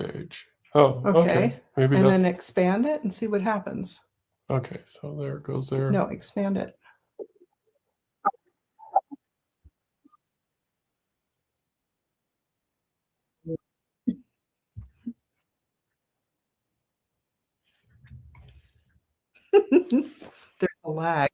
page. Oh, okay. Okay. Maybe And that's then expand it and see what happens. okay. So there it goes there. No, expand it. There's a lag.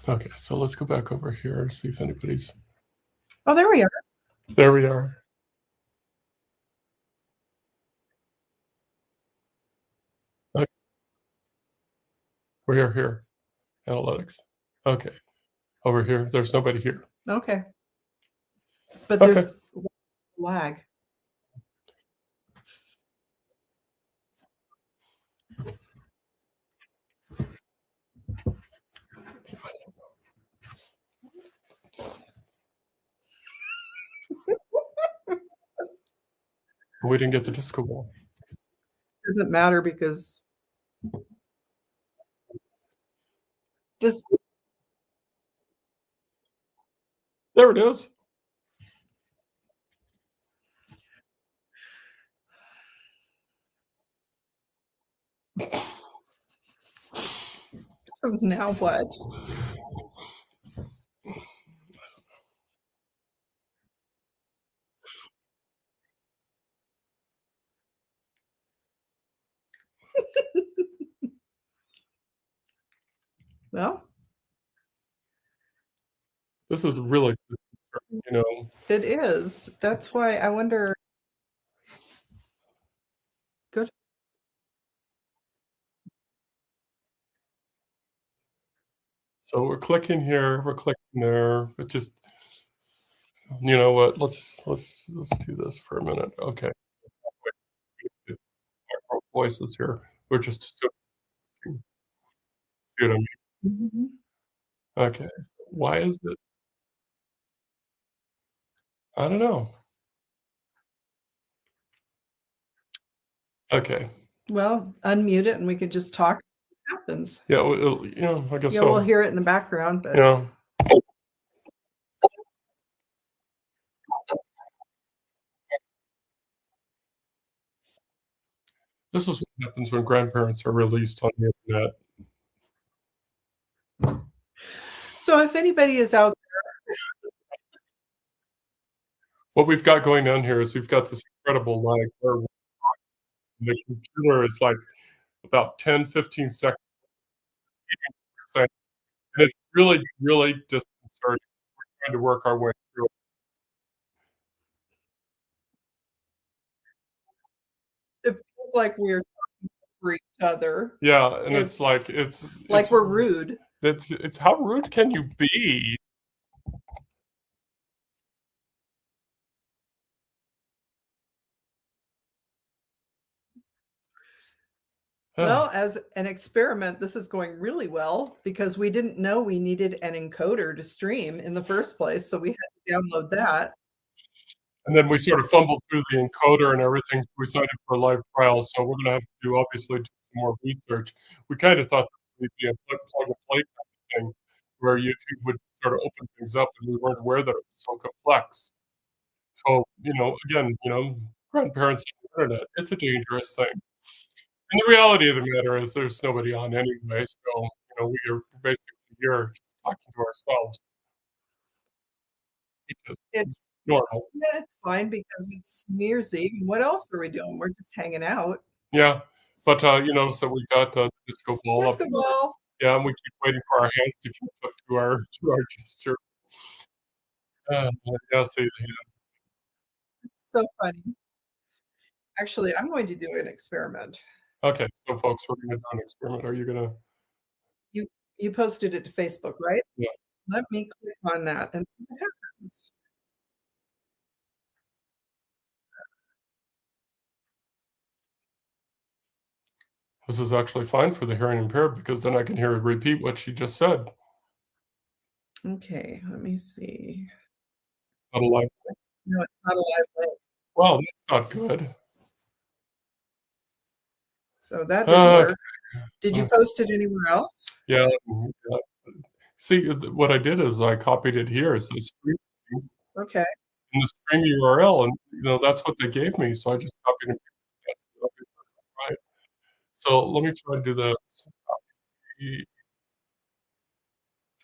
Okay, so let's go back over here and see if anybody's. Oh, there we are. There we are. Okay. We are here. Analytics. Okay. Over here, there's nobody here. Okay. But Okay. there's lag. We didn't get the disco ball. Doesn't matter because this. There it is. So now what? Well, this is really, you know. It is. That's why I wonder. Good. So we're clicking here, we're clicking there. It just, you know what? Let's do this for a minute. Okay. Our voices here. We're just assuming. See what I mean? Mhm. Okay. So why is it? I don't know. Okay. Well, unmute it and we could just talk. What happens? Yeah. I guess Yeah, so. we'll hear it in the background, but Yeah. This is what happens when grandparents are released on the internet. so if anybody is out What we've got going on here is we've got this incredible lag where the computer is like about 10, 15 seconds, and it's really, really disconcerting. We're trying to work our way through it. it feels like we're talking for each other. Yeah, and it's like we're rude. It's how rude can you be? Well, as an experiment, this is going really well because we didn't know we needed an encoder to stream in the first place, so we had to download that. And then we sort of fumbled through the encoder and everything. We signed up for a live trial, so we're gonna have to obviously do some more research. We kind of thought that would be a plug and play kind of thing, where YouTube would sort of open things up, and we weren't aware that it was so complex. So, again, grandparents on the internet, it's a dangerous thing. And the reality of the matter is there's nobody on anyway, so, we are basically here just talking to ourselves, which is It's normal. Yeah, it's fine because it's New Year's Eve, and what else are we doing? We're just hanging out. Yeah, but, so we got the disco ball up Disco here. ball. Yeah, and we keep waiting for our hands to catch up to our gesture. Yeah, see, yeah. It's so funny. Actually, I'm going to do an experiment. Okay, so folks, we're gonna do an experiment. Are you gonna You you posted it to Facebook, right? Yeah. Let me click on that and see what happens. This is actually fine for the hearing impaired because then I can hear her repeat what she just said. Okay, let me see. Not a live No, it's not a live link. Well, that's not good. So that didn't Okay. work. Did you Uh, post it anywhere else? yeah, yeah. See, what I did is I copied it here as the stream thing Okay. in the stream URL, and, that's what they gave me, so I just copied and pasted that, so okay, that's right. So let me try to do this. Copy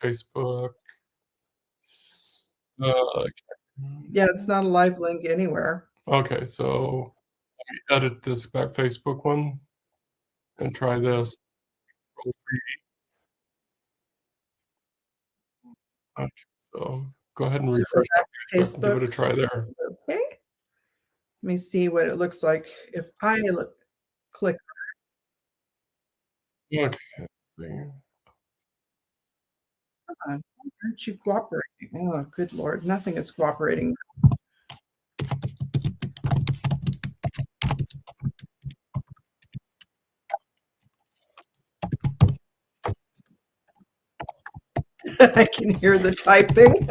Facebook, okay. Yeah, it's not a live link anywhere. Okay, so edit this back Facebook one and try this. Control okay, so go ahead and So go refresh back to that Facebook and give Facebook. it a try there. Okay. Let me see what it looks like if I click Okay, let's see. on. Why aren't you cooperating? Oh, good Lord. Nothing is cooperating. I can hear the typing.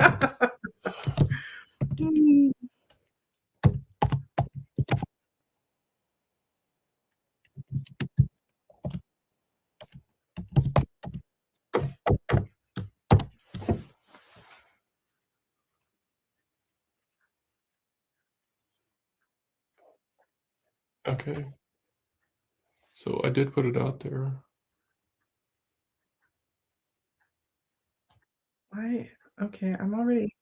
Okay, so I did put it out there. Why? Okay, I'm already.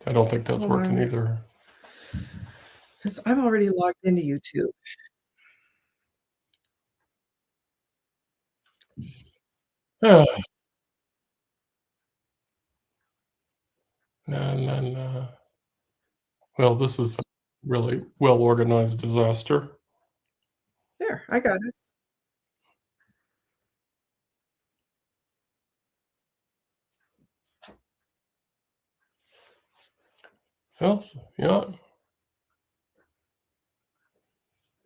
I don't think that's Hold working on. either. Because I'm already logged into YouTube. Ah, la, la, la. Well, this is a really well-organized disaster. There, I got it. Well, yeah.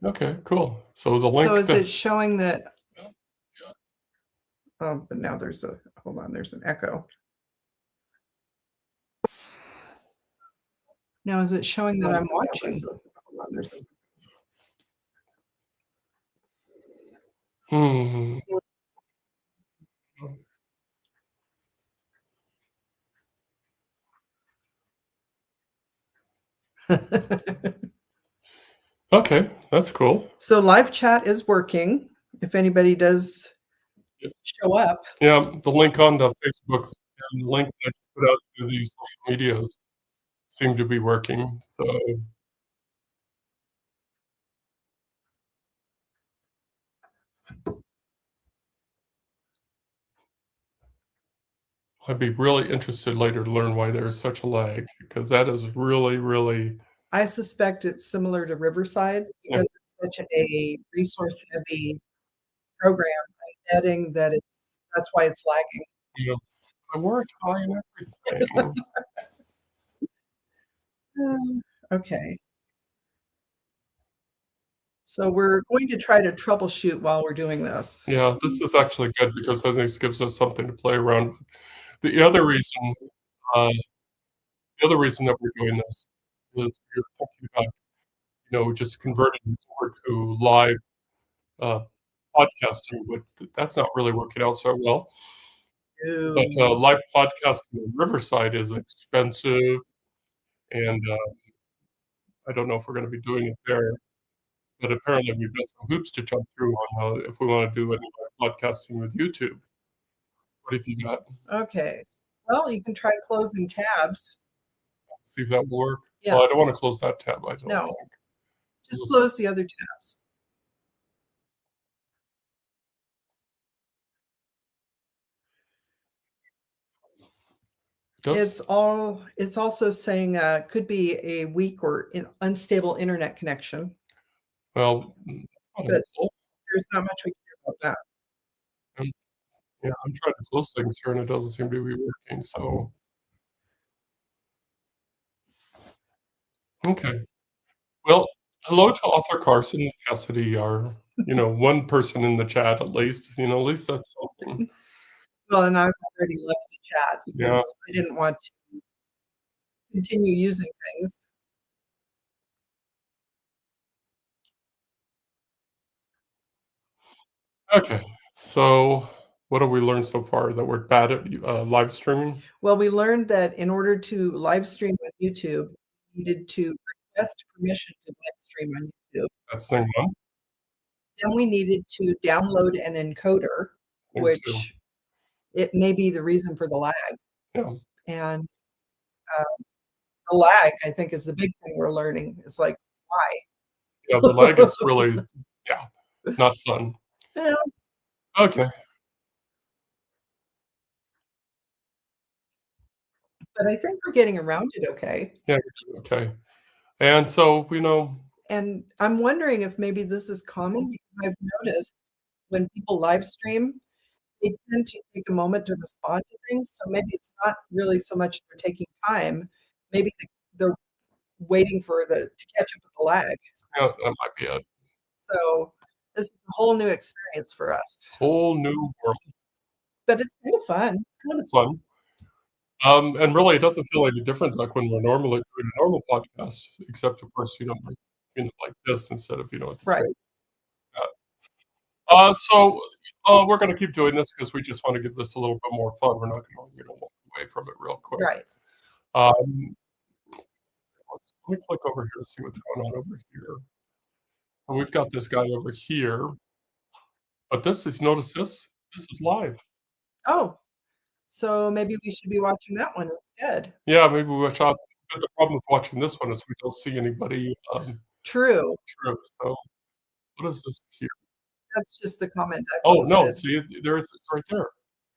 Okay, cool. So the So link is that it showing that? Oh, but now hold on, there's an echo. Now is it showing that I'm watching? hmm. Okay, that's cool. So live chat is working. If anybody does Yep. show up. Yeah, the link on the Facebook and the link that I just put out to these social medias seem to be working, so I'd be really interested later to learn why there's such a lag, because that is really, really I suspect it's similar to Riverside yeah, because it's such a resource heavy program embedding that that's why it's lagging. you know, I work high and everything. Okay. So we're going to try to troubleshoot while we're doing this. Yeah, this is actually good because then this gives us something to play around with. The other reason, uh, the other reason that we're doing this is we're thinking about, just converting over to live, uh, podcasting, but that's not really working out so well. But, Ooh. live podcasting in Riverside is expensive, and, I don't know if we're gonna be doing it there, but apparently we've got some hoops to jump through on, if we wanna do any live podcasting with YouTube. What have you got? Okay. Well, you can try closing tabs. See if that will work? Well, I don't Yes. wanna close that tab, I don't No, think. just We'll see. close the other tabs. Yes? It's also saying could be a weak or unstable internet connection, Well, that's not but helpful. there's not much we can do about that. Um, yeah, I'm trying to close things here, and it doesn't seem to be working, so okay. Well, hello to Arthur Carson and Cassidy, our, one person in the chat at least, at least that's something. Well, and I've already left the chat Yeah, because I didn't want to continue using things. Okay. So, what have we learned so far? That we're bad at live streaming? Well, we learned that in order to live stream on YouTube, we needed to request permission to live stream on YouTube. That's thing one. Then we needed to download an encoder, Thing two. which it may be the reason for the lag. Yeah. And uh, the lag, I think, is the big thing we're learning. It's like, Yeah, the lag why? is really, yeah, not fun. Yeah, Okay. but I think we're getting around it okay. Yeah, you're doing okay. And so, And I'm wondering if maybe this is common because I've noticed when people live stream, they tend to take a moment to respond to things, so maybe it's not really so much they're taking time, maybe they're waiting for the to catch up with the lag. yeah, that might be a So, this is a whole new experience for us, whole new world. but it's kind of fun. Kind of fun. And really, it doesn't feel any different like when we're normally doing a normal podcast, except of course, like this instead of at the Right, table. So we're going to keep doing this because we just want to give this a little bit more fun. We're not going to walk away from it real quick. right. Um, let me click over here and see what's going on over here. So we've got this guy over here, but notice this. This is live. Oh, so maybe we should be watching that one instead. Yeah, maybe we watch out. But the problem with watching this one is we don't see anybody True. true. So what is this here? That's just the comment I Oh no, posted. see it's right there.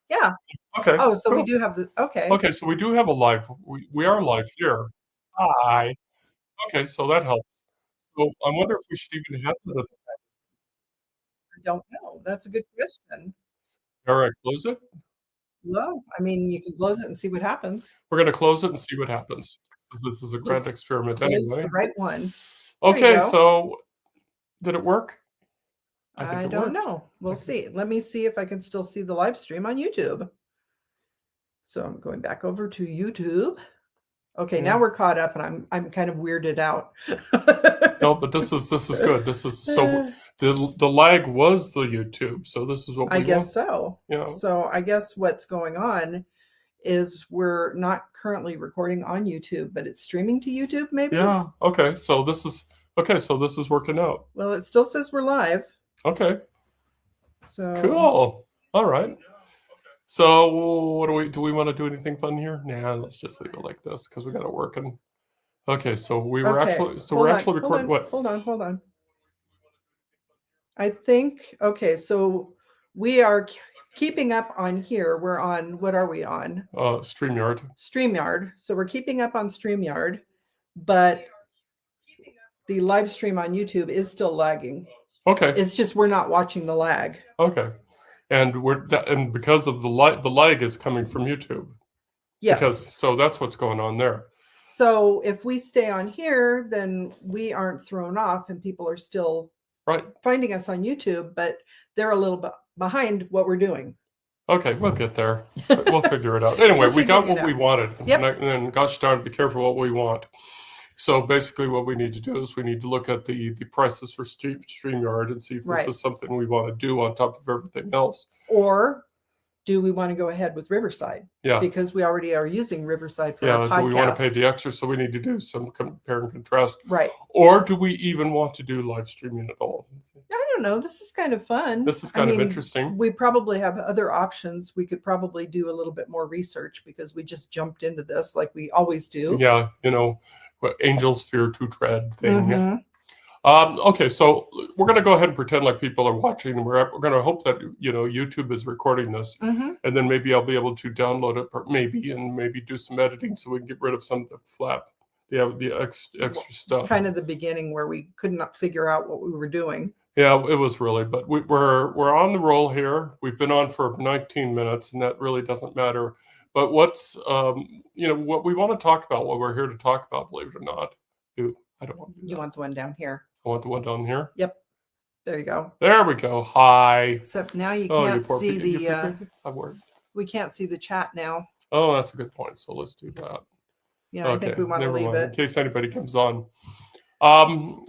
Yeah. Okay. Oh, so we Cool. do have the okay. Okay, so we do have a live. We are live here. Hi. Okay, so that helps. So I wonder if we should even have that. I don't know. That's a good question. All right, close it. Well, I mean, you can close it and see what happens. We're gonna close it and see what happens. This is a grand Just experiment close anyway. the right one. There you Okay, go. so did it work? I think I it don't worked. know. We'll see. Let me see if I can still see the live stream on YouTube. So I'm going back over to YouTube. Okay, now Yeah. we're caught up and I'm kind of weirded out. No, but this is good. This is so the lag was the YouTube, so this is what I we guess want. so. Yeah. So I guess what's going on is we're not currently recording on YouTube, but it's streaming to YouTube maybe? Yeah. Okay. So this is working out. Well, it still says we're live. Okay. So Cool. All right. So what do we want to do anything fun here? Nah, let's just leave it like this because we got to work and okay, so we're actually recording what? Hold on. I think okay, so we are keeping up on here. We're on what are we on? StreamYard. StreamYard. So we're keeping up on StreamYard, but the live stream on YouTube is still lagging. Okay. It's just we're not watching the lag. Okay. And because of the lag is coming from YouTube. Yes. So that's what's going on there. So if we stay on here, then we aren't thrown off and people are still Right. finding us on YouTube, but they're a little bit behind what we're doing. Okay, we'll get there. We'll figure it out. Anyway, we got what we wanted. Yep. And gosh darn, be careful what we want. So basically what we need to do is we need to look at the prices for StreamYard and see if this is something we want to do on top of everything else. Or do we want to go ahead with Riverside? Yeah. Because we already are using Riverside for our podcast. Do we want to pay the extra? So we need to do some compare and contrast. Right. Or do we even want to do live streaming at all? I don't know. This is kind of fun. This is kind of interesting. We probably have other options. We could probably do a little bit more research because we just jumped into this like we always do. Yeah, angels fear to tread thing. Okay, so we're going to go ahead and pretend like people are watching. We're going to hope that YouTube is recording this, and then maybe I'll be able to download it, and maybe do some editing so we can get rid of some of the flap, the extra stuff. Kind of the beginning where we could not figure out what we were doing. Yeah, it was really, but we're on the roll here. We've been on for 19 minutes, and that really doesn't matter. But what's what we want to talk about, what we're here to talk about, believe it or not. I don't want to do that. You want the one down here. I want the one down here. Yep. There you go. There we go. Hi. Except now you can't see the we can't see the chat now. Oh, that's a good point. So let's do that. Yeah, okay. I think we want to leave it. In case anybody comes on.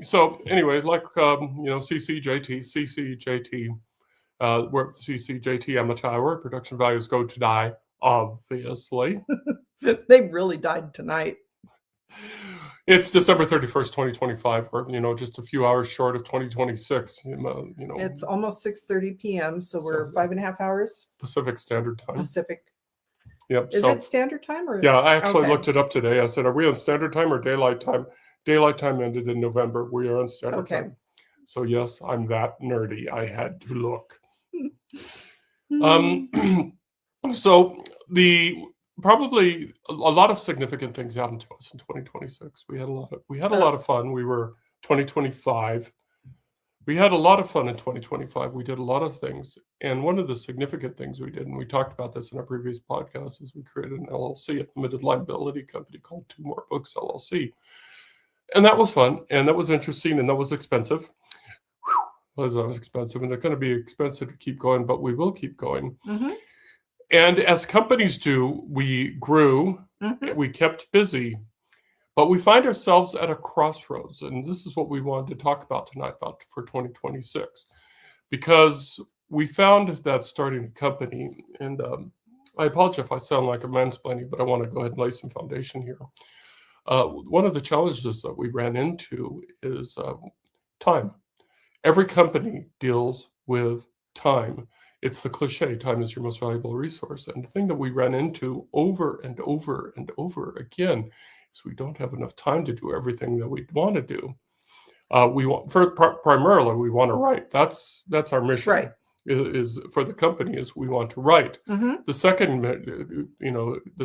So anyway, like CC&JT, We're at CC&JT. I'm a tower. Production values go to die, obviously. They really died tonight. It's December 31st, 2025, or just a few hours short of 2026. It's almost 6:30 p.m., so we're 5.5 hours Pacific Standard Time. Pacific. Yep. Is it standard time or? Yeah, I actually looked it up today. I said, "Are we on standard time or daylight time?" Daylight time ended in November. We are on standard time. So yes, I'm that nerdy. I had to look. So probably a lot of significant things happened to us in 2026. We had a lot of fun. We were 2025. We had a lot of fun in 2025. We did a lot of things. And one of the significant things we did, and we talked about this in our previous podcast, is we created an LLC, a limited liability company called Two More Books LLC. And that was fun, and that was interesting, and that was expensive. That was expensive, and it's going to be expensive to keep going, but we will keep going. And as companies do, we grew, we kept busy, but we find ourselves at a crossroads. And this is what we wanted to talk about tonight for 2026, because we found that starting a company, and I apologize if I sound like a mansplaining, but I want to go ahead and lay some foundation here. One of the challenges that we ran into is time. Every company deals with time. It's the cliche, time is your most valuable resource. And the thing that we ran into over and over and over again is we don't have enough time to do everything that we want to do. Primarily, we want to write. That's our mission. Right. Is for the company is we want to write. The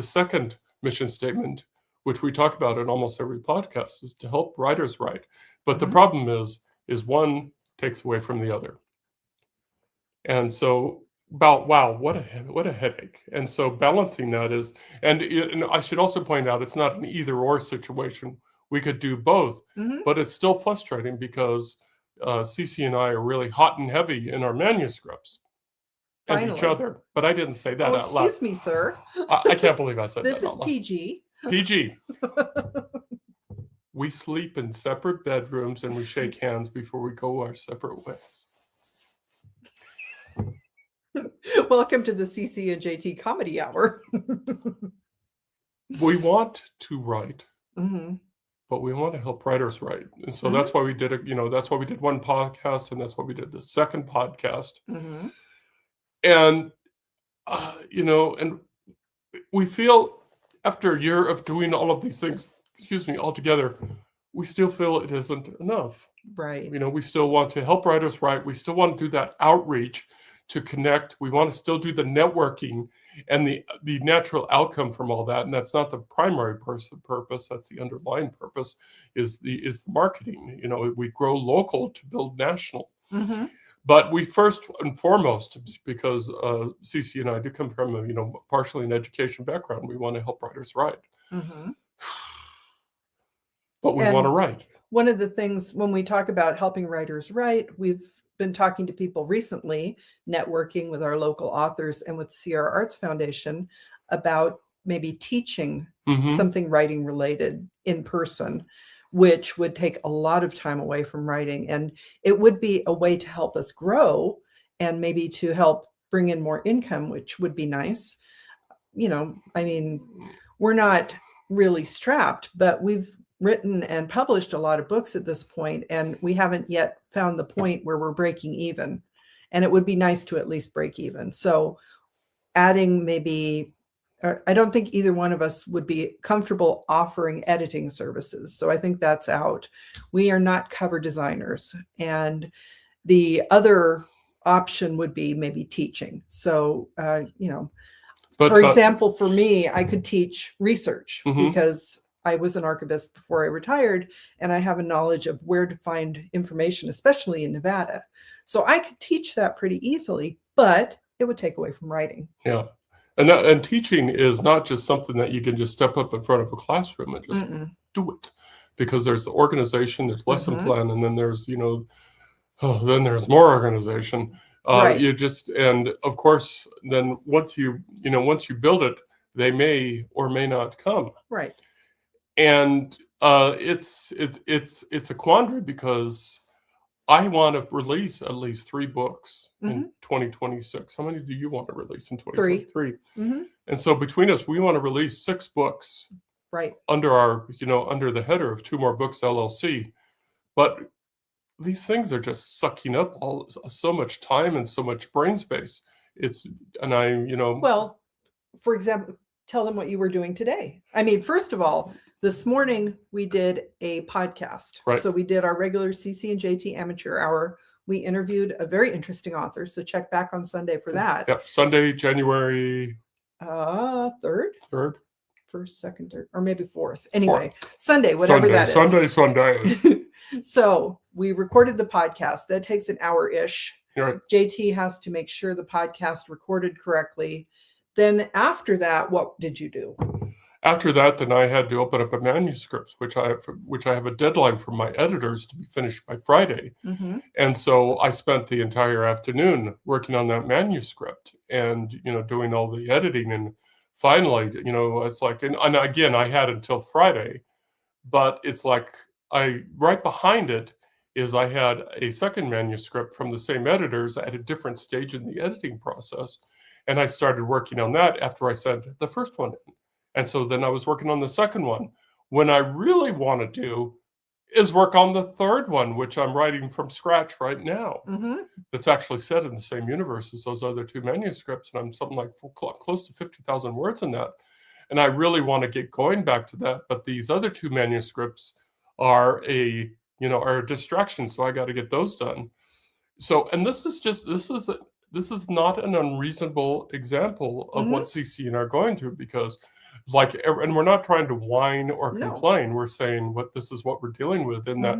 second mission statement, which we talk about in almost every podcast, is to help writers write. But the problem is one takes away from the other. And so wow, what a headache. And so balancing that is, and I should also point out, it's not an either or situation. We could do both, but it's still frustrating because CC and I are really hot and heavy in our manuscripts and each other. But I didn't say that out loud. Excuse me, sir. I can't believe I said this that is out loud. PG. PG. We sleep in separate bedrooms and we shake hands before we go our separate ways. Welcome to the CC&JT Comedy Hour. We want to write, but we want to help writers write. And so that's why we did it. That's why we did one podcast, and that's why we did the second podcast. And, and we feel after a year of doing all of these things, all together, we still feel it isn't enough. Right. We still want to help writers write. We still want to do that outreach to connect. We want to still do the networking and the natural outcome from all that. And that's not the primary purpose. That's the underlying purpose is the marketing. We grow local to build national. But we first and foremost, because CC and I do come from partially an education background, we want to help writers write. But we want to write. One of the things when we talk about helping writers write, we've been talking to people recently, networking with our local authors and with Sierra Arts Foundation about maybe teaching something writing related in person, which would take a lot of time away from writing. And it would be a way to help us grow and maybe to help bring in more income, which would be nice. We're not really strapped, but we've written and published a lot of books at this point, and we haven't yet found the point where we're breaking even. And it would be nice to at least break even. So adding maybe, I don't think either one of us would be comfortable offering editing services. So I think that's out. We are not cover designers. And the other option would be maybe teaching. So, for example, for me, I could teach research because I was an archivist before I retired, and I have a knowledge of where to find information, especially in Nevada. So I could teach that pretty easily, but it would take away from writing. Yeah. And teaching is not just something that you can just step up in front of a classroom and just do it. Because there's the organization, there's lesson plan, and then there's, then there's more organization. Right. And of course, then once you build it, they may or may not come. Right. And it's a quandary because I want to release at least 3 books in Mhm. 2026. How many do you want to release in 3. 2023? Mhm. And so between us, we want to release 6 books Right. under our, under the header of Two More Books LLC. But these things are just sucking up so much time and so much brain space. It's and I, Well, for example, tell them what you were doing today. I mean, first of all, this morning we did a podcast. right. So we did our regular CC&JT amateur hour. We interviewed a very interesting author. So check back on Sunday for that. Yep. Sunday, January 3rd, 3rd. first, second, third, or maybe fourth. Anyway, Sunday, whatever Sunday, that is. Sunday. So we recorded the podcast. That takes an hour-ish. Right. JT has to make sure the podcast recorded correctly. Then after that, what did you do? After that, then I had to open up a manuscript, which I have a deadline from my editors to be finished by Friday. Mm-hmm. And so I spent the entire afternoon working on that manuscript and, doing all the editing. And finally, it's like, and again, I had until Friday, but it's like right behind it is I had a second manuscript from the same editors at a different stage in the editing process. And I started working on that after I sent the first one in. And so then I was working on the second one. When I really want to do is work on the third one, which I'm writing from scratch right now. Mm-hmm. That's actually set in the same universe as those other 2 manuscripts. And I'm something like close to 50,000 words in that. And I really want to get going back to that. But these other 2 manuscripts are a distraction. So I got to get those done. So, and this is not an unreasonable example of what CC and I are going through, because and we're not trying to whine or complain. We're saying this is what we're dealing with, in that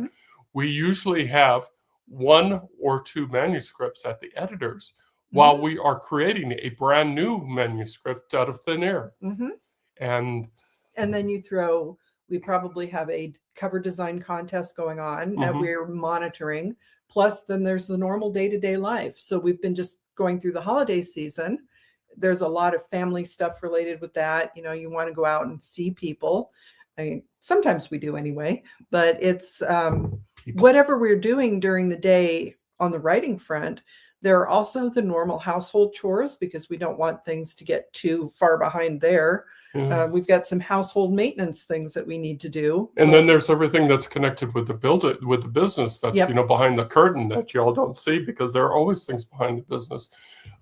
we usually have 1 or 2 manuscripts at the editors while we are creating a brand new manuscript out of thin air. And then we probably have a cover design contest going on that we're monitoring. Plus, then there's the normal day-to-day life. So we've been just going through the holiday season. There's a lot of family stuff related with that. You want to go out and see people. I mean, sometimes we do anyway, but it's whatever we're doing during the day on the writing front. There are also the normal household chores, because we don't want things to get too far behind there. We've got some household maintenance things that we need to do. And then there's everything that's connected with the business that's, behind the curtain that y'all don't see, because there are always things behind the business.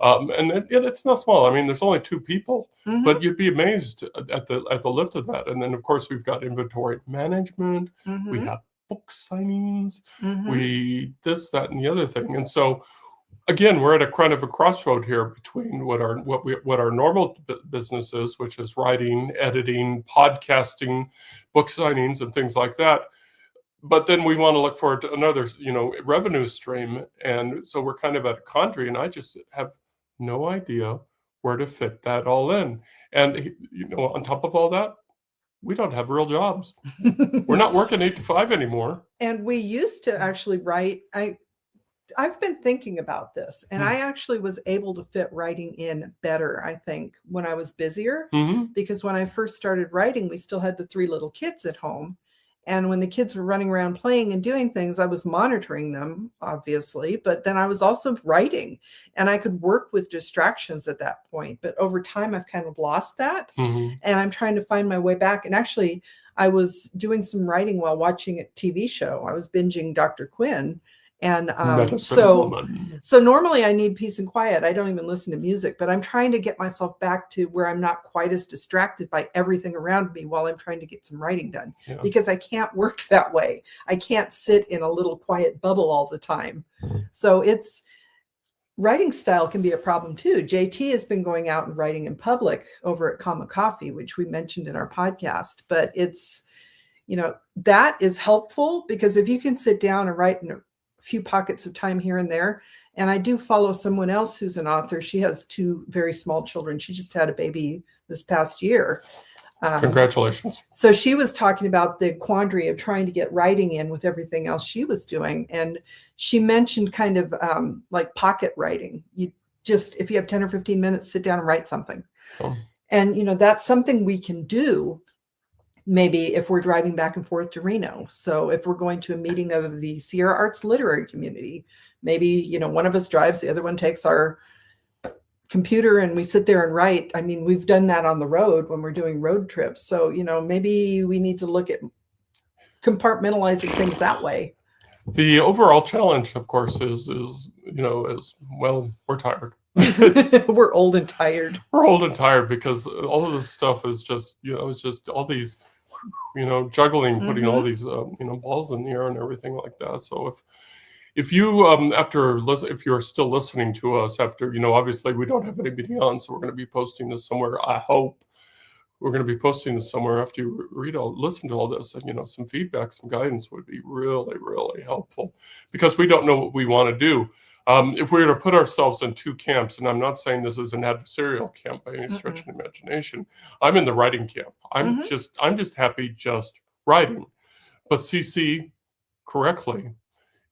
And it's not small. I mean, there's only 2 people, but you'd be amazed at the lift of that. And then, of course, we've got inventory management. We have book signings. We this, that, and the other thing. And so, again, we're at a kind of a crossroad here between what our normal business is, which is writing, editing, podcasting, book signings, and things like that. But then we want to look for another, revenue stream, and so we're kind of at a quandary, and I just have no idea where to fit that all in. And on top of all that, we don't have real jobs. We're not working 8 to 5 anymore. And we used to actually write. I've been thinking about this, and I actually was able to fit writing in better, I think, when I was busier, because when I first started writing, we still had the 3 little kids at home. And when the kids were running around playing and doing things, I was monitoring them, obviously, but then I was also writing, and I could work with distractions at that point. But over time, I've kind of lost that, and I'm trying to find my way back. And actually, I was doing some writing while watching a TV show. I was binging Dr. Quinn. And so normally I need peace and quiet. I don't even listen to music, but I'm trying to get myself back to where I'm not quite as distracted by everything around me while I'm trying to get some writing done, because I can't work that way. I can't sit in a little quiet bubble all the time. So writing style can be a problem too. JT has been going out and writing in public over at Comma Coffee, which we mentioned in our podcast, but it's, that is helpful, because if you can sit down and write in a few pockets of time here and there. And I do follow someone else who's an author. She has 2 very small children. She just had a baby this past year. Congratulations. So she was talking about the quandary of trying to get writing in with everything else she was doing. And she mentioned kind of like pocket writing. You just, if you have 10 or 15 minutes, sit down and write something. And, that's something we can do. maybe if we're driving back and forth to Reno. So if we're going to a meeting of the Sierra Arts Literary Community, maybe, you know, one of us drives, the other one takes our computer and we sit there and write. I mean, we've done that on the road when we're doing road trips. So, you know, maybe we need to look at compartmentalizing things that way. The overall challenge, of course, is you know, is, well, we're tired. We're old and tired. We're old and tired because all of this stuff is just, you know, it's just all these, you know, juggling, putting all these, you know, balls in the air and everything like that. So if you if you're still listening to us after, you know, obviously we don't have anybody on, so we're going to be posting this somewhere. I hope we're going to be posting this somewhere after you listen to all this, and, you know, some feedback, some guidance would be really, really helpful, because we don't know what we want to do. If we were to put ourselves in two camps, and I'm not saying this is an adversarial camp by any stretch of the imagination, I'm in the writing camp. I'm just happy just writing. But CC correctly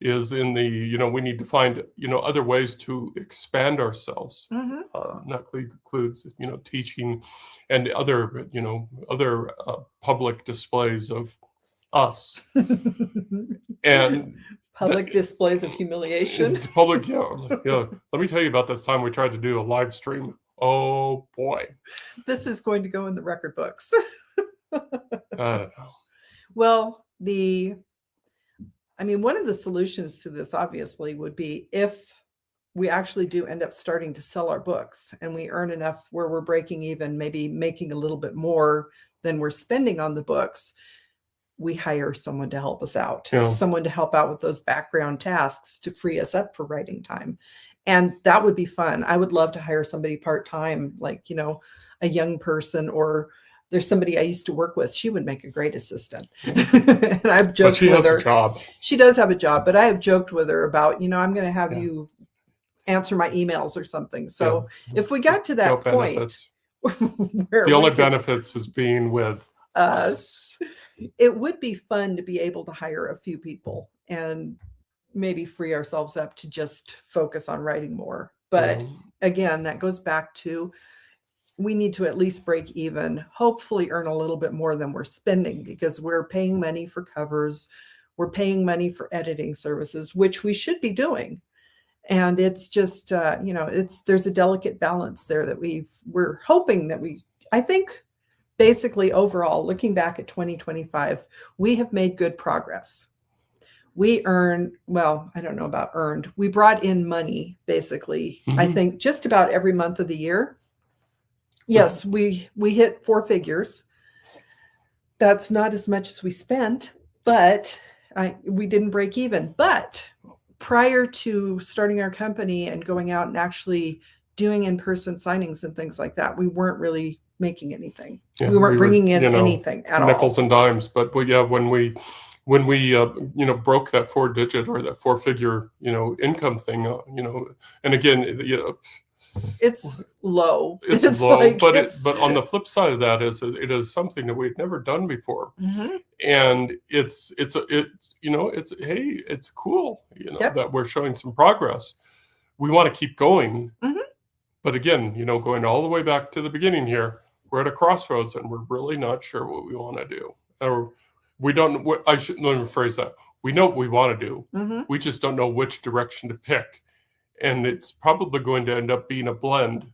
is in the, you know, we need to find, you know, other ways to expand ourselves. That includes, you know, teaching and other, you know, other public displays of us. And public displays of humiliation. Public, yeah. Let me tell you about this time we tried to do a live stream. Oh boy. This is going to go in the record books. I don't know. Well, I mean, one of the solutions to this obviously would be if we actually do end up starting to sell our books and we earn enough where we're breaking even, maybe making a little bit more than we're spending on the books, we hire someone to help us out, someone to help out with those background tasks to free us up for writing time. And that would be fun. I would love to hire somebody part-time, like, you know, a young person, or there's somebody I used to work with. She would make a great assistant. And I've joked with her. She does have a job, but I have joked with her about, you know, I'm going to have you answer my emails or something. So if we got to that point, the only benefits is being with us. It would be fun to be able to hire a few people and maybe free ourselves up to just focus on writing more. But again, that goes back to, we need to at least break even, hopefully earn a little bit more than we're spending, because we're paying money for covers. We're paying money for editing services, which we should be doing. And it's just, you know, there's a delicate balance there that we're hoping that I think basically overall, looking back at 2025, we have made good progress. We earned, well, I don't know about earned. We brought in money, basically, I think just about every month of the year. Yes, we hit 4 figures. That's not as much as we spent, but we didn't break even. But prior to starting our company and going out and actually doing in-person signings and things like that, we weren't really making anything. We weren't bringing in anything at all. Nickels and dimes. But when we you know, broke that 4-digit or that 4-figure, you know, income thing, you know, and again, you know, it's low. It's low, like, but on the flip side of that is it is something that we've never done before, and it's you know, it's cool, you know, that we're showing some progress. We want to keep going, but again, you know, going all the way back to the beginning here, we're at a crossroads and we're really not sure what we want to do, or we don't. I should let me rephrase that. We know what we want to do. We just don't know which direction to pick. And it's probably going to end up being a blend,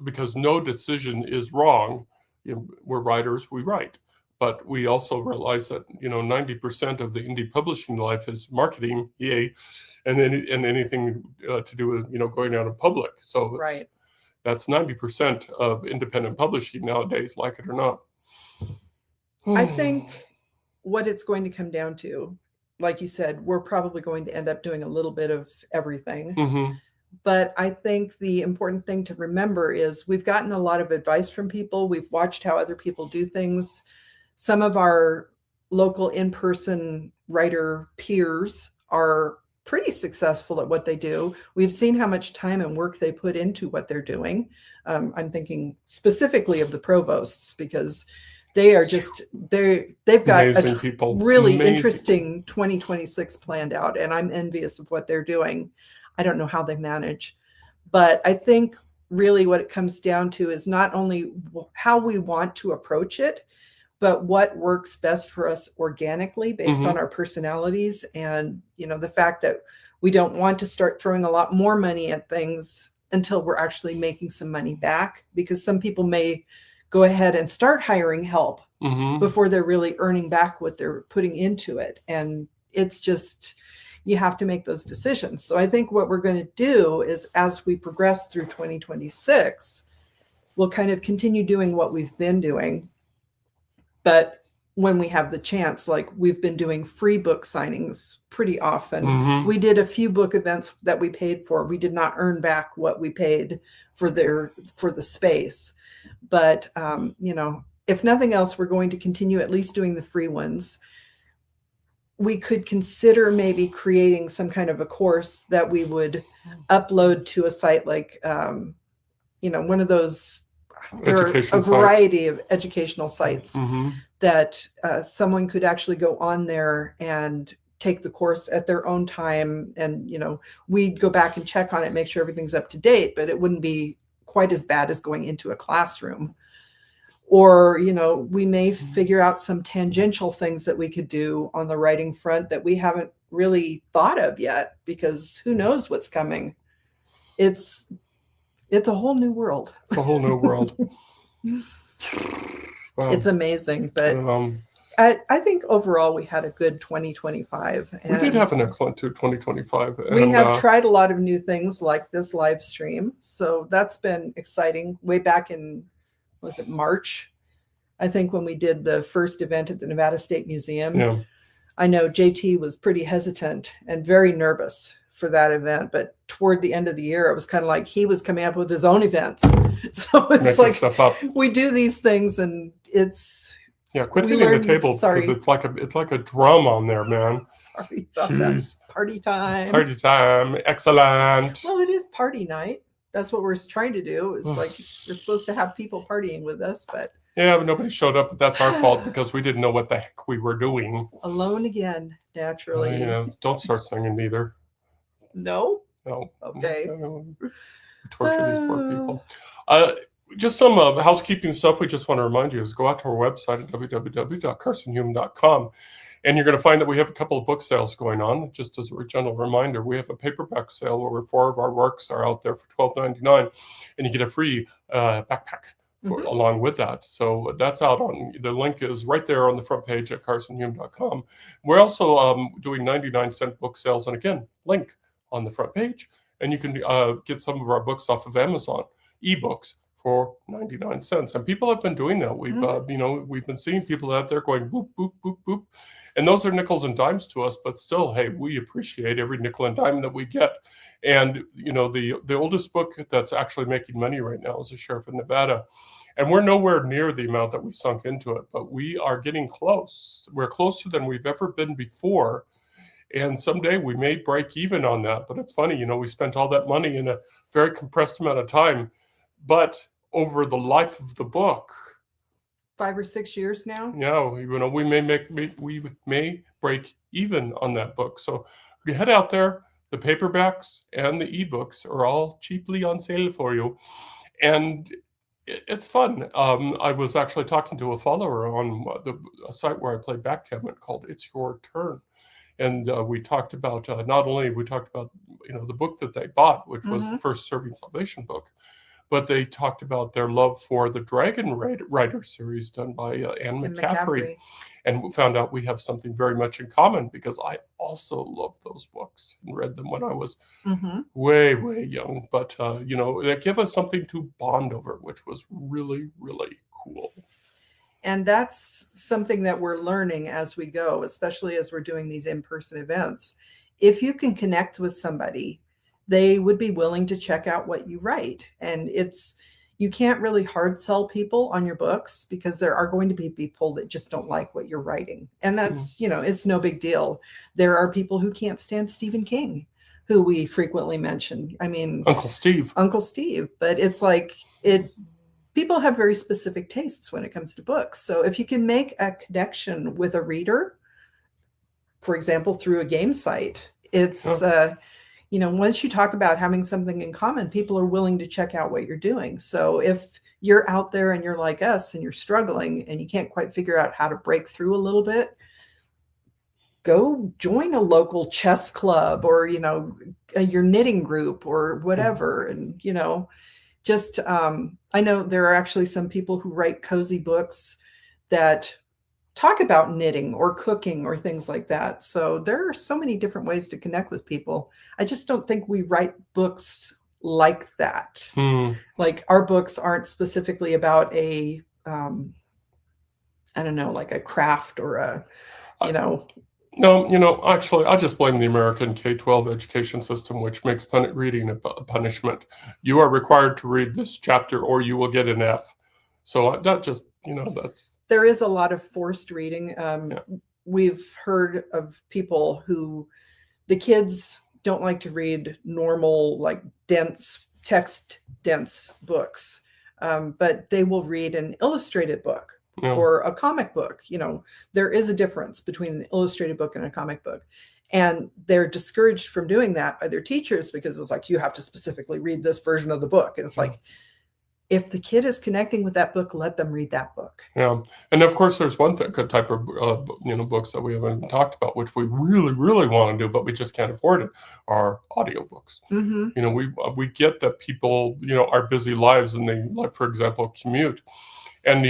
because no decision is wrong. You know, we're writers, we write. But we also realize that, you know, 90% of the indie publishing life is marketing, yay, and anything to do with, you know, going out in public. So that's 90% of independent publishing nowadays, like it or not. I think what it's going to come down to, like you said, we're probably going to end up doing a little bit of everything. But I think the important thing to remember is we've gotten a lot of advice from people. We've watched how other people do things. Some of our local in-person writer peers are pretty successful at what they do. We've seen how much time and work they put into what they're doing. I'm thinking specifically of the provosts, because they are just, they've got a really interesting 2026 planned out, and I'm envious of what they're doing. I don't know how they manage, but I think really what it comes down to is not only how we want to approach it, but what works best for us organically based on Mhm. our personalities, and the fact that we don't want to start throwing a lot more money at things until we're actually making some money back, because some people may go ahead and start hiring help Mhm. before they're really earning back what they're putting into it. And it's just, you have to make those decisions. So I think what we're going to do is, as we progress through 2026, we'll kind of continue doing what we've been doing. But when we have the chance, like we've been doing free book signings pretty often. Mhm. We did a few book events that we paid for. We did not earn back what we paid for the space. But if nothing else, we're going to continue at least doing the free ones. We could consider maybe creating some kind of a course that we would upload to a site like one of those. There are a Education sites. variety of educational sites Mhm. that someone could actually go on there and take the course at their own time. And, we'd go back and check on it, make sure everything's up to date, but it wouldn't be quite as bad as going into a classroom. Or, we may figure out some tangential things that we could do on the writing front that we haven't really thought of yet, because who knows what's coming. It's a whole new world. It's a whole new world. Wow. It's amazing, but I think overall we had a good 2025. We did have an excellent 2025. We have tried a lot of new things like this live stream. So that's been exciting. Way back in, was it March? I think when we did the first event at the Nevada State Museum. Yeah. I know JT was pretty hesitant and very nervous for that event, but toward the end of the year, it was kind of like he was coming up with his own events. So it's Making stuff up. We do these things, and it's quit hitting the table, because it's like a drum on there, man. Sorry about that. Party time. Party time. Excellent. Well, it is party night. That's what we're trying to do. It's like we're supposed to have people partying with us, but nobody showed up, but that's our fault, because we didn't know what the heck we were doing. Alone again, naturally. Don't start singing either. No? No. Okay. We torture these poor people. Just some housekeeping stuff we just want to remind you is go out to our website at www.carsonhuman.com, and you're going to find that we have a couple of book sales going on. Just as a general reminder, we have a paperback sale where 4 of our works are out there for $12.99, and you get a free backpack along with that. So that's out on, the link is right there on the front page at carsonhuman.com. We're also doing 99-cent book sales, and again, link on the front page, and you can get some of our books off of Amazon, ebooks, for 99 cents. And people have been doing that. We've we've been seeing people out there going boop, boop, boop, boop. And those are nickels and dimes to us, but still, hey, we appreciate every nickel and dime that we get. And, the oldest book that's actually making money right now is The Sheriff of Nevada. And we're nowhere near the amount that we sunk into it, but we are getting close. We're closer than we've ever been before. And someday we may break even on that. But it's funny, we spent all that money in a very compressed amount of time. But over the life of the book, 5 or 6 years now, we may break even on that book. So if you head out there, the paperbacks and the ebooks are all cheaply on sale for you, and it's fun. I was actually talking to a follower on a site where I play backgammon called It's Your Turn. And we talked about the book that they bought, which was the first Serving Salvation book. But they talked about their love for the Dragon Rider series done by Anne McCaffrey. And we found out we have something very much in common, because I also love those books and read them when I was way, way young. But, they give us something to bond over, which was really, really cool. And that's something that we're learning as we go, especially as we're doing these in-person events. If you can connect with somebody, they would be willing to check out what you write. And you can't really hard sell people on your books, because there are going to be people that just don't like what you're writing. And that's, it's no big deal. There are people who can't stand Stephen King, who we frequently mention. I mean, Uncle Steve. But it's like people have very specific tastes when it comes to books. So if you can make a connection with a reader, for example, through a game site, it's, once you talk about having something in common, people are willing to check out what you're doing. So if you're out there and you're like us and you're struggling and you can't quite figure out how to break through a little bit, go join a local chess club or, your knitting group or whatever. And, just, I know there are actually some people who write cozy books that talk about knitting or cooking or things like that. So there are so many different ways to connect with people. I just don't think we write books like that. Like our books aren't specifically about I don't know, like a craft or No, actually, I just blame the American K-12 education system, which makes reading a punishment. You are required to read this chapter or you will get an F. So that just, that's... There is a lot of forced reading. We've heard of people who, the kids don't like to read normal, like text-dense books, but they will read an illustrated book. Or a comic book. There is a difference between an illustrated book and a comic book. And they're discouraged from doing that by their teachers because it's like, you have to specifically read this version of the book. And it's like, if the kid is connecting with that book, let them read that book. Yeah. And of course, there's one good type of, books that we haven't even talked about, which we really, really want to do, but we just can't afford it, are audiobooks. We get that people, are busy lives and they, like, for example, commute. And,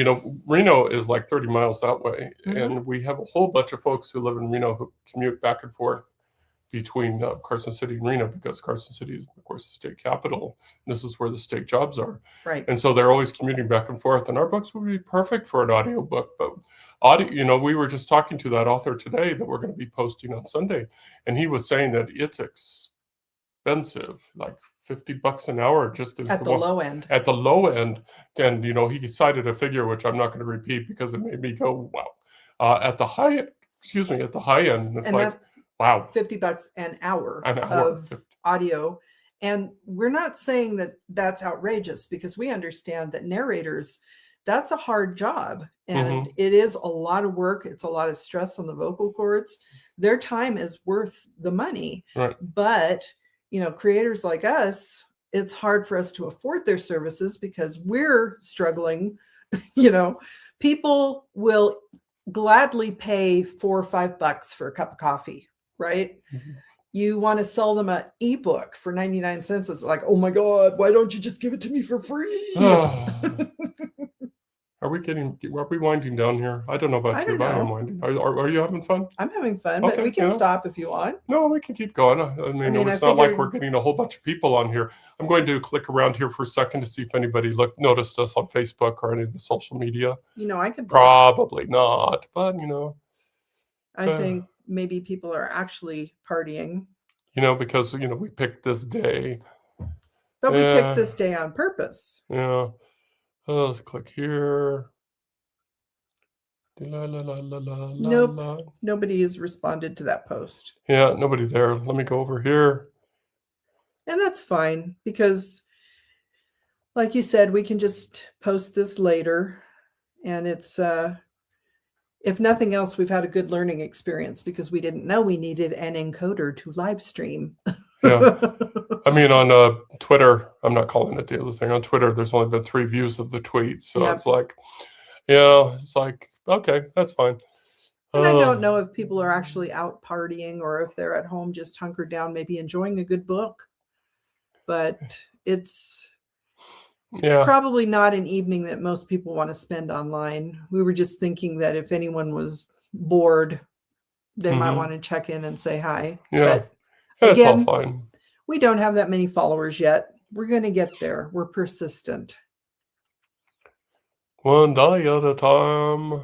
Reno is like 30 miles that way. And we have a whole bunch of folks who live in Reno who commute back and forth between Carson City and Reno, because Carson City is, of course, the state capital. And this is where the state jobs are. Right. And so they're always commuting back and forth. And our books would be perfect for an audiobook. But we were just talking to that author today that we're going to be posting on Sunday. And he was saying that it's expensive, like $50 an hour, just as at the low end. At the low end, and he cited a figure which I'm not going to repeat because it made me go, wow. At the high end, it's and like, wow, $50 an hour of 50. Audio. And we're not saying that that's outrageous, because we understand that narrators, that's a hard job, and it is a lot of work. It's a lot of stress on the vocal cords. Their time is worth the money, right? But creators like us, it's hard for us to afford their services because we're struggling. People will gladly pay $4 or $5 for a cup of coffee, right? You want to sell them an ebook for 99 cents. It's like, oh my God, why don't you just give it to me for free? Are we winding down here? I don't know about you, but I am winding. Are you having fun? I'm having fun, but we can stop if you want. No, we can keep going. I mean it's not like we're getting a whole bunch of people on here. I'm going to click around here for a second to see if anybody noticed us on Facebook or any of the social media. I could probably not, but I think maybe people are actually partying. Because we picked this day. But we picked this day on purpose. Yeah. Let's click here. Nope. Nobody has responded to that post. Yeah, nobody there. Let me go over here. And that's fine, because like you said, we can just post this later. And it's, if nothing else, we've had a good learning experience, because we didn't know we needed an encoder to live stream. Yeah. I mean, on Twitter, I'm not calling it the other thing. On Twitter, there's only been 3 views of the tweet. So it's like, okay, that's fine. And I don't know if people are actually out partying or if they're at home just hunkered down, maybe enjoying a good book. But it's probably not an evening that most people want to spend online. We were just thinking that if anyone was bored, they might want to check in and say hi. Yeah. But again, it's all fine. We don't have that many followers yet. We're going to get there. We're persistent. One day at a time.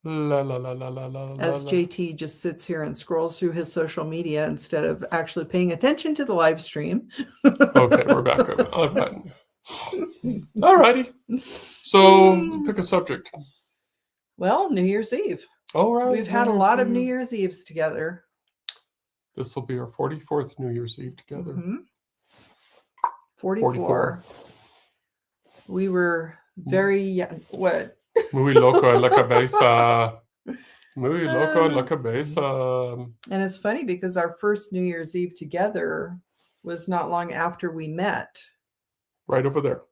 La, la, la, la, la, la, As JT just sits here and scrolls through his social media instead of actually paying attention to the live stream. Okay, we're back. All right. All righty. So pick a subject. Well, New Year's Eve. All right. We've had a lot of New Year's Eves together. This will be our 44th New Year's Eve together. 44. We were very young. What? Muy loco en la cabeza. Muy loco en la cabeza. And it's funny because our first New Year's Eve together was not long after we met. Right over there.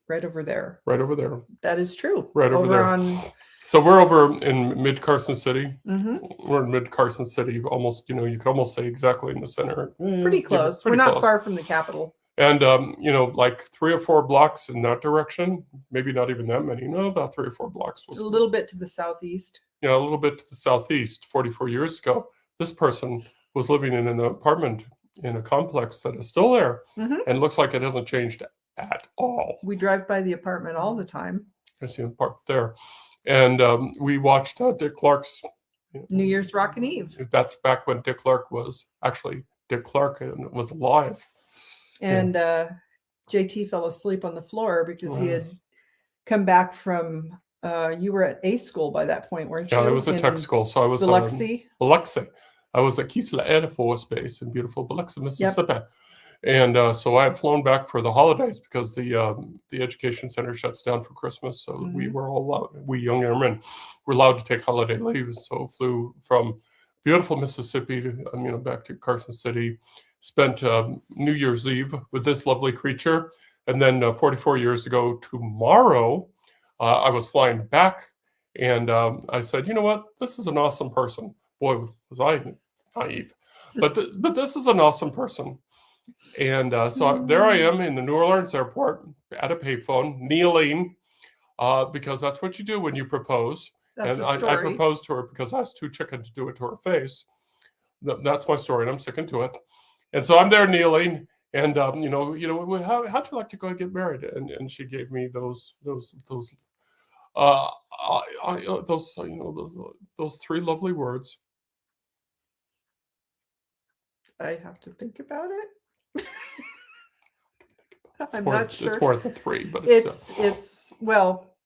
Right over there. Right over there. That is true. Right over there. on. So we're over in mid Carson City. Mhm. We're in mid Carson City, almost. You could almost say exactly in the center. Pretty close. We're not far from the capital. And like 3 or 4 blocks in that direction. Maybe not even that many. No, about 3 or 4 blocks. A little bit to the southeast. Yeah, a little bit to the southeast. 44 years ago, this person was living in an apartment in a complex that is still there, and looks like it hasn't changed at all. We drive by the apartment all the time. I see him parked there, and we watched Dick Clark's New Year's Rockin' Eve. That's back when Dick Clark was actually Dick Clark and was alive. And JT fell asleep on the floor because he had come back from. You were at A school by that point, weren't you? Yeah, it was a tech school, so I was Biloxi. Biloxi. I was at Keesler Air Force Base in beautiful Biloxi, Mississippi. Yep. And so I had flown back for the holidays because the education center shuts down for Christmas. So we were all allowed, we young airmen were allowed to take holiday leave. So flew from beautiful Mississippi to back to Carson City. Spent New Year's Eve with this lovely creature, and then 44 years ago tomorrow, I was flying back, and I said, you know what, this is an awesome person. Boy, was I naive, but this is an awesome person. And so there I am in the New Orleans airport at a payphone, kneeling, because that's what you do when you propose. That's and a story. I proposed to her because I was too chicken to do it to her face. That's my story, and I'm sticking to it. And so I'm there kneeling, and how'd you like to go and get married? And she gave me those 3 lovely words. I have to think about it. I'm not sure. It's more than 3, but it's well,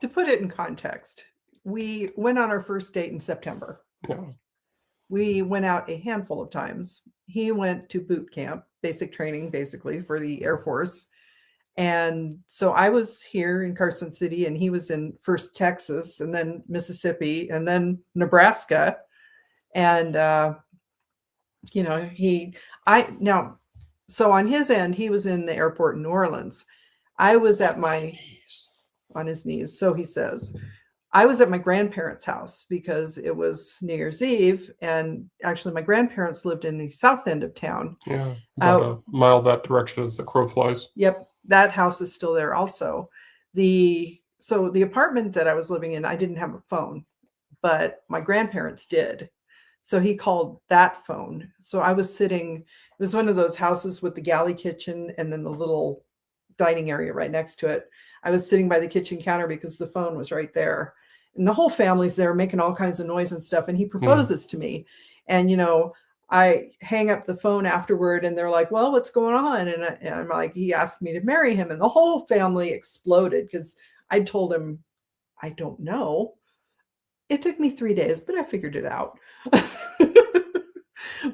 to put it in context, we went on our first date in September. Yeah. We went out a handful of times. He went to boot camp, basic training, basically, for the Air Force. And so I was here in Carson City, and he was in first Texas, and then Mississippi, and then Nebraska. And, so on his end, he was in the airport in New Orleans. I was at on his knees. So he says, I was at my grandparents' house because it was New Year's Eve. And actually my grandparents lived in the south end of town. Yeah. About a mile that direction as the crow flies. Yep. That house is still there also. So the apartment that I was living in, I didn't have a phone, but my grandparents did. So he called that phone. So I was sitting, it was one of those houses with the galley kitchen and then the little dining area right next to it. I was sitting by the kitchen counter because the phone was right there. And the whole family's there making all kinds of noise and stuff. And he proposes to me. And, I hang up the phone afterward and they're like, well, what's going on? And I'm like, he asked me to marry him. And the whole family exploded because I told him, I don't know. It took me 3 days, but I figured it out.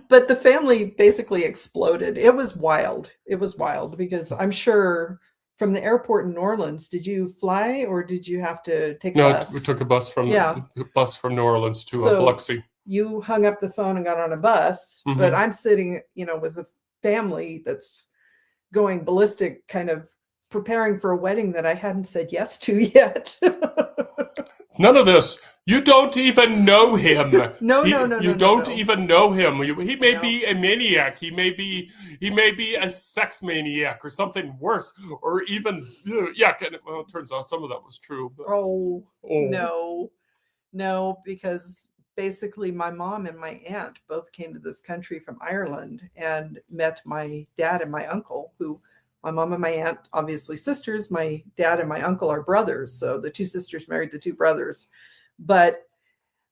But the family basically exploded. It was wild. It was wild because I'm sure from the airport in New Orleans, did you fly or did you have to take a bus? No, we took a bus from New Orleans to Biloxi. You hung up the phone and got on a bus, but I'm sitting, with a family that's going ballistic, kind of preparing for a wedding that I hadn't said yes to yet. None of this. You don't even know him. No. You don't even know him. He may be a maniac. He may be a sex maniac or something worse, or even well, it turns out some of that was true. But, no, because basically my mom and my aunt both came to this country from Ireland and met my dad and my uncle, who my mom and my aunt, obviously sisters. My dad and my uncle are brothers. So the 2 sisters married the 2 brothers, but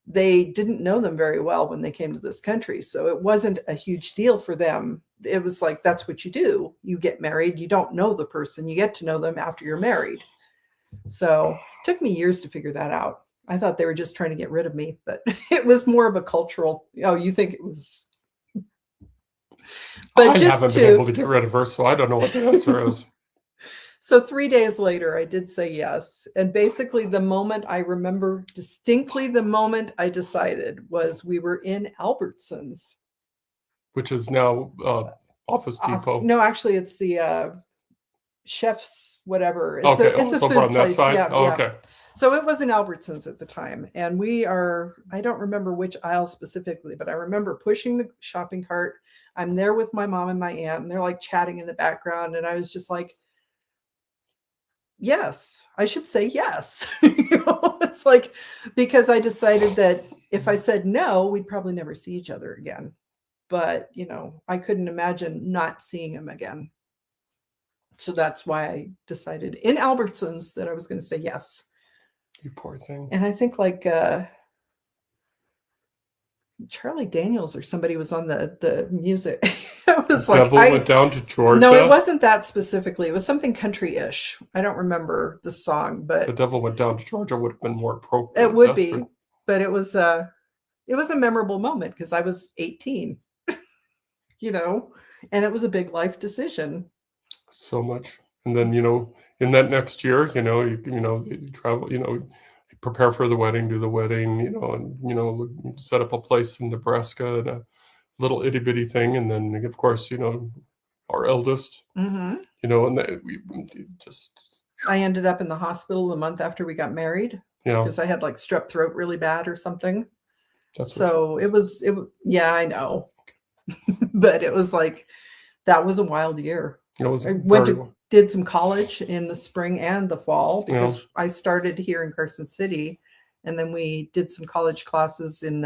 they didn't know them very well when they came to this country. So it wasn't a huge deal for them. It was like, that's what you do. You get married. You don't know the person. You get to know them after you're married. So it took me years to figure that out. I thought they were just trying to get rid of me, but it was more of a cultural, you think it was. But I haven't been able to get rid of her, so I don't know what the answer is. So 3 days later, I did say yes. And basically the moment I remember distinctly, the moment I decided was we were in Albertsons. Which is now Office Depot. No, actually it's the Chef's whatever. Okay. It's a So over food on that place. side. Yeah, Oh, yeah. okay. So it was in Albertsons at the time. And I don't remember which aisle specifically, but I remember pushing the shopping cart. I'm there with my mom and my aunt, and they're like chatting in the background. And I was just like, yes, I should say yes. It's like, because I decided that if I said no, we'd probably never see each other again. But, I couldn't imagine not seeing him again. So that's why I decided in Albertsons that I was going to say yes. You poor thing. And I think like Charlie Daniels or somebody was on the music. I was The like, devil went down to no, it Georgia. wasn't that specifically. It was something country-ish. I don't remember the song, The but devil went down to Georgia would have been more appropriate. it would That's be. right. But it was a memorable moment because I was 18, and it was a big life decision. So much. And then, in that next year, you travel, prepare for the wedding, do the wedding, and, set up a place in Nebraska and a little itty bitty thing. And then, of course, our eldest, Mm-hmm. and we just, I ended up in the hospital the month after we got married because I had like strep throat really bad or something. So yeah, I know. But it was like, that was a wild year. Did some college in the spring and the fall because I started here in Carson City, and then we did some college classes in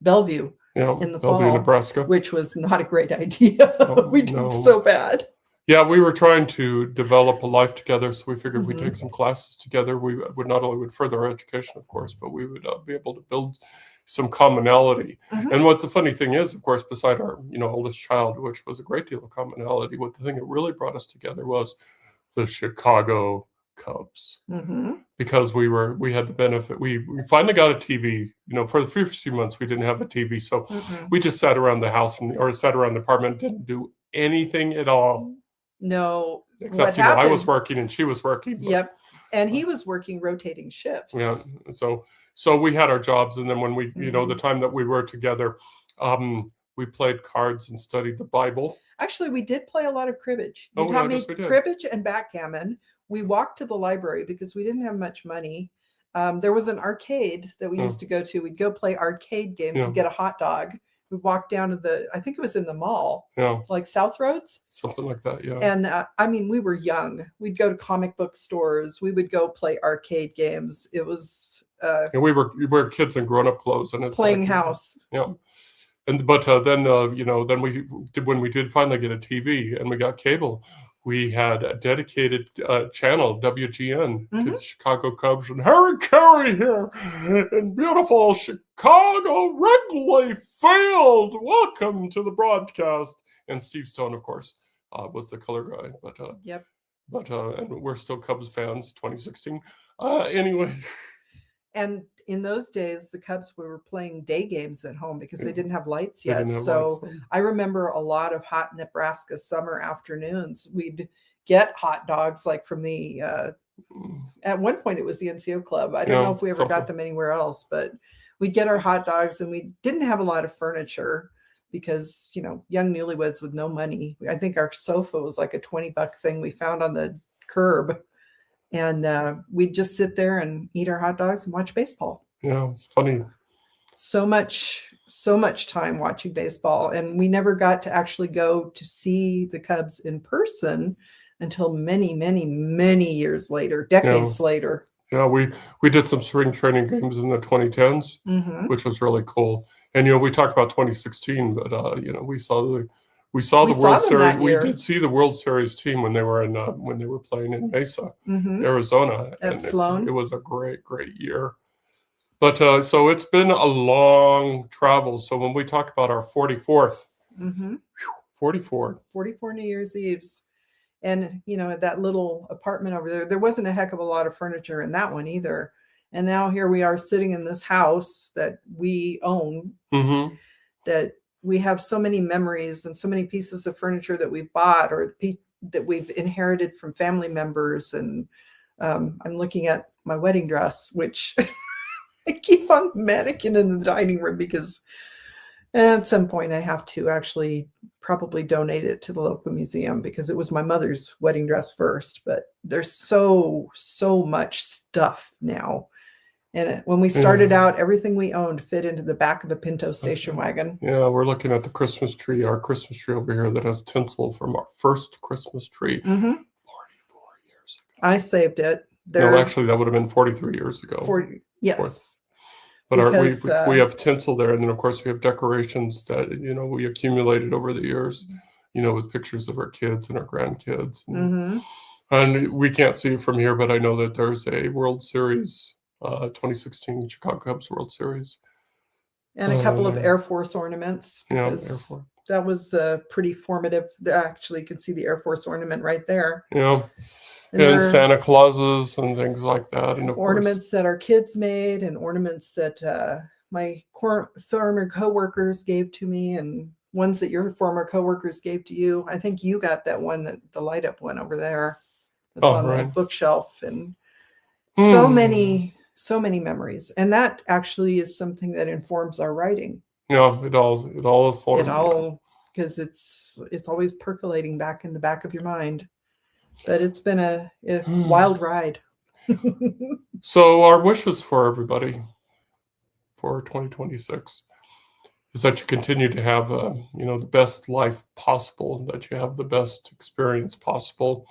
Bellevue in the fall, Nebraska, which was not a great idea. We did so bad. Yeah, we were trying to develop a life together, so we figured we'd take some classes together. We would not only further our education, of course, but we would be able to build some commonality. And what the funny thing is, of course, beside our oldest child, which was a great deal of commonality, what the thing that really brought us together was the Chicago Cubs. Because we had the benefit. We finally got a TV. For the first few months, we didn't have a TV, so we just sat around the house or sat around the apartment, didn't do anything at all. No, except I was working and she was working. Yep, and he was working rotating shifts. Yeah, so we had our jobs, and then when we, the time that we were together, we played cards and studied the Bible. Actually, we did play a lot of cribbage. You taught me cribbage and backgammon. We walked to the library because we didn't have much money. There was an arcade that we used to go to. We'd go play arcade games and get a hot dog. We walked down to I think it was in the mall, like South Roads. Something like that, yeah. And we were young. We'd go to comic book stores. We would go play arcade games. It was... we were kids in grown-up clothes. And it's playing house. Yeah. But then when we did finally get a TV and we got cable, we had a dedicated channel, WGN, to the Chicago Cubs, and Harry Carey here in beautiful Chicago Wrigley Field. Welcome to the broadcast. And Steve Stone, of course, was the color guy. But and we're still Cubs fans. 2016. Anyway. And in those days, the Cubs were playing day games at home because they didn't have lights yet. So I remember a lot of hot Nebraska summer afternoons. We'd get hot dogs like from the, at one point it was the NCO Club. I don't know if we ever got them anywhere else, but we'd get our hot dogs, and we didn't have a lot of furniture because, young newlyweds with no money. I think our sofa was like a $20 thing we found on the curb. And we'd just sit there and eat our hot dogs and watch baseball. Yeah, it's funny. So much time watching baseball. And we never got to actually go to see the Cubs in person until many, many, many years later, decades later. Yeah, we did some spring training games in the 2010s, which was really cool. And, we talked about 2016, but, we saw the World Series. We did see the World Series team when they were playing in Mesa, Arizona. At Sloan. It was a great, great year. But so it's been a long travel. So when we talk about our 44th, 44 New Year's Eves, and that little apartment over there wasn't a heck of a lot of furniture in that one either. And now here we are sitting in this house that we own, that we have so many memories and so many pieces of furniture that we've bought or that we've inherited from family members. And I'm looking at my wedding dress, which I keep on the mannequin in the dining room because And at some point, I have to actually probably donate it to the local museum because it was my mother's wedding dress first. But there's so much stuff now. And when we started Yeah. out, everything we owned fit into the back of a Pinto station wagon. Yeah, we're looking at the Christmas tree, our Christmas tree over here that has tinsel from our first Christmas tree Mm-hmm. 44 years ago. I saved it. No, actually, that would have been 43 years ago. Yes. But Because we have tinsel there, and then of course we have decorations that we accumulated over the years, with pictures of our kids and our grandkids, and we can't see it from here, but I know that there's a World Series, 2016 Chicago Cubs World Series, and a couple of Air Force ornaments because Air Force. that was pretty formative. Actually, you can see the Air Force ornament right there. Yeah. And Santa Clauses and things like that, and of ornaments that our kids made, and ornaments that my former coworkers gave to me, and ones that your former coworkers gave to you. I think you got that one, the light up one over there. That's on the bookshelf, and so many memories. And that actually is something that informs our writing. Yeah, it all is formed. Because it's always percolating back in the back of your mind. But it's been a wild ride. So our wishes for everybody for 2026 is that you continue to have the best life possible, that you have the best experience possible.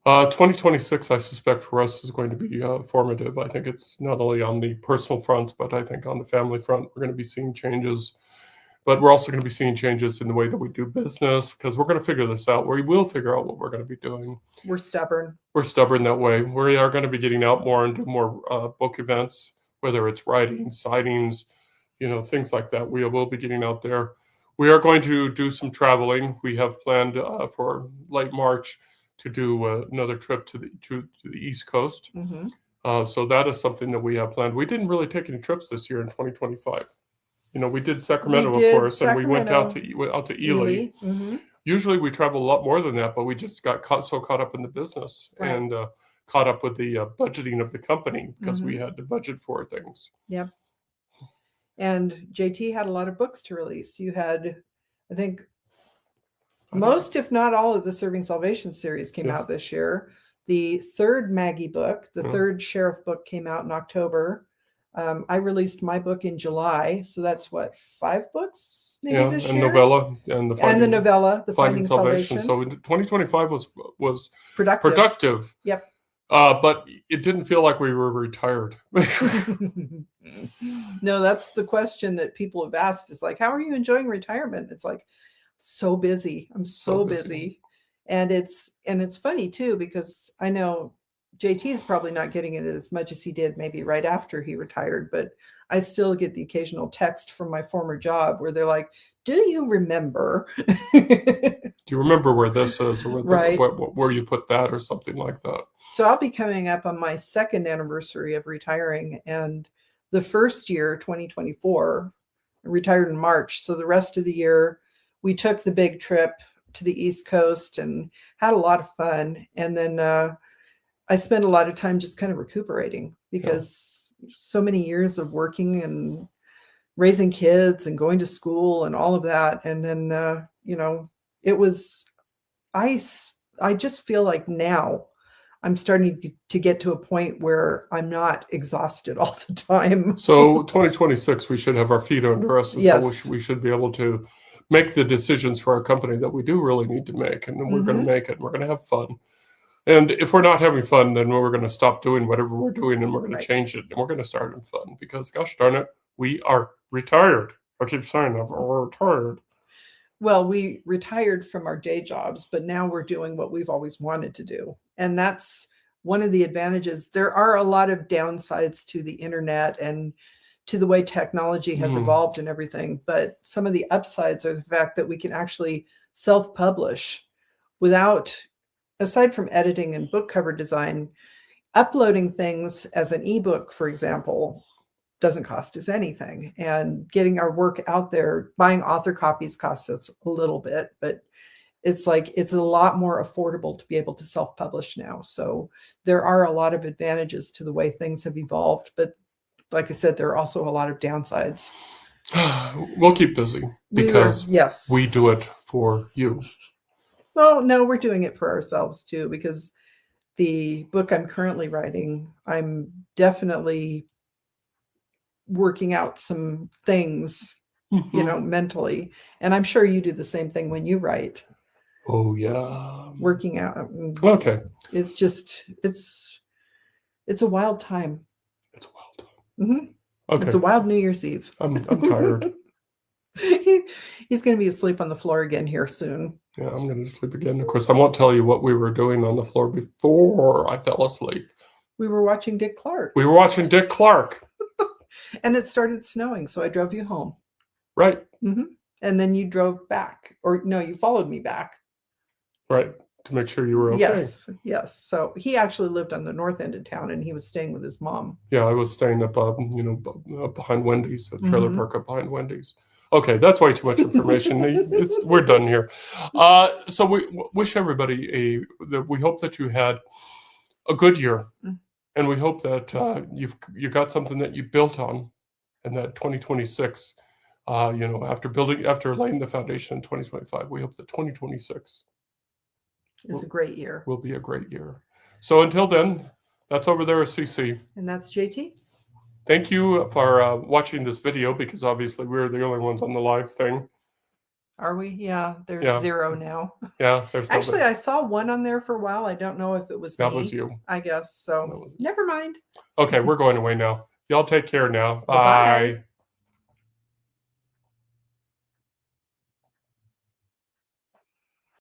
2026, I suspect for us is going to be formative. I think it's not only on the personal front, but I think on the family front, we're going to be seeing changes. But we're also going to be seeing changes in the way that we do business, because we're going to figure this out. We will figure out what we're going to be doing. We're stubborn. We're stubborn that way. We are going to be getting out more and do more book events, whether it's writing, sightings, things like that. We will be getting out there. We are going to do some traveling. We have planned for late March to do another trip to the East Coast. So that is something that we have planned. We didn't really take any trips this year in 2025. We did Sacramento, of course, and we went out to Ely. Usually we travel a lot more than that, but we just got so caught up in the business and caught up with the budgeting of the company because we had to budget for things. Yep. And JT had a lot of books to release. You had, I think, most, if not all, of the Serving Salvation series came out this year. The third Maggie book, the third Sheriff book, came out in October. I released my book in July, so that's what, 5 books maybe this year. Novella and the novella, The Finding Salvation. So 2025 was productive. Yep. But it didn't feel like we were retired. No, that's the question that people have asked. Is like, how are you enjoying retirement? It's like, so busy. I'm so busy. And it's funny too, because I know JT is probably not getting it as much as he did maybe right after he retired, but I still get the occasional text from my former job where they're like, do you remember? Do you remember where this is, or where you put that, or something like that? So I'll be coming up on my 2nd anniversary of retiring, and the first year, 2024, I retired in March. So the rest of the year, we took the big trip to the East Coast and had a lot of fun. And then I spent a lot of time just kind of recuperating, because so many years of working and raising kids and going to school and all of that. And then, it was, I just feel like now I'm starting to get to a point where I'm not exhausted all the time. So 2026, we should have our feet under us. And yes. So we should be able to make the decisions for our company that we do really need to make. And then we're going to make it. We're going to have fun. And if we're not having fun, then we're going to stop doing whatever we're doing, and we're going to change it. And we're going to start having fun, because gosh darn it, we are retired. I keep saying that, but we're retired. Well, we retired from our day jobs, but now we're doing what we've always wanted to do. And that's one of the advantages. There are a lot of downsides to the internet and to the way technology has evolved and everything. But some of the upsides are the fact that we can actually self-publish without, aside from editing and book cover design, uploading things as an ebook, for example, doesn't cost us anything. And getting our work out there, buying author copies costs us a little bit, but it's like, it's a lot more affordable to be able to self-publish now. So there are a lot of advantages to the way things have evolved. But like I said, there are also a lot of downsides. We'll keep busy because Yes. we do it for you. Well, no, we're doing it for ourselves too, because the book I'm currently writing, I'm definitely working out some things, Mhm. mentally. And I'm sure you do the same thing when you write, Oh, yeah. working out. Okay. It's just, it's a wild time. It's a wild time. It's a Okay. wild New Year's Eve. I'm tired. He's going to be asleep on the floor again here soon. Yeah, I'm going to sleep again. Of course, I won't tell you what we were doing on the floor before I fell asleep. We were watching Dick Clark. We were watching Dick Clark. And it started snowing, so I drove you home. Right. And then you drove back. Or no, you followed me back. Right. To make sure you were okay. Yes. So he actually lived on the north end of town, and he was staying with his mom. Yeah, I was staying up, up behind Wendy's, a trailer park up behind Wendy's. Okay, that's way too much information. We're done here. So we wish everybody we hope that you had a good year, and we hope that you got something that you built on, and that 2026, after laying the foundation in 2025, we hope that 2026 is a great year. Will be a great year. So until then, that's over there, CC. And that's JT. Thank you for watching this video, because obviously we're the only ones on the live thing. Are we? Yeah, there's 0 now. Yeah, there's actually, I saw one on there for a while. I don't know if it was that me. was you. I guess so. Never mind. Okay, we're going away now. Y'all take care now. Bye. Bye-bye.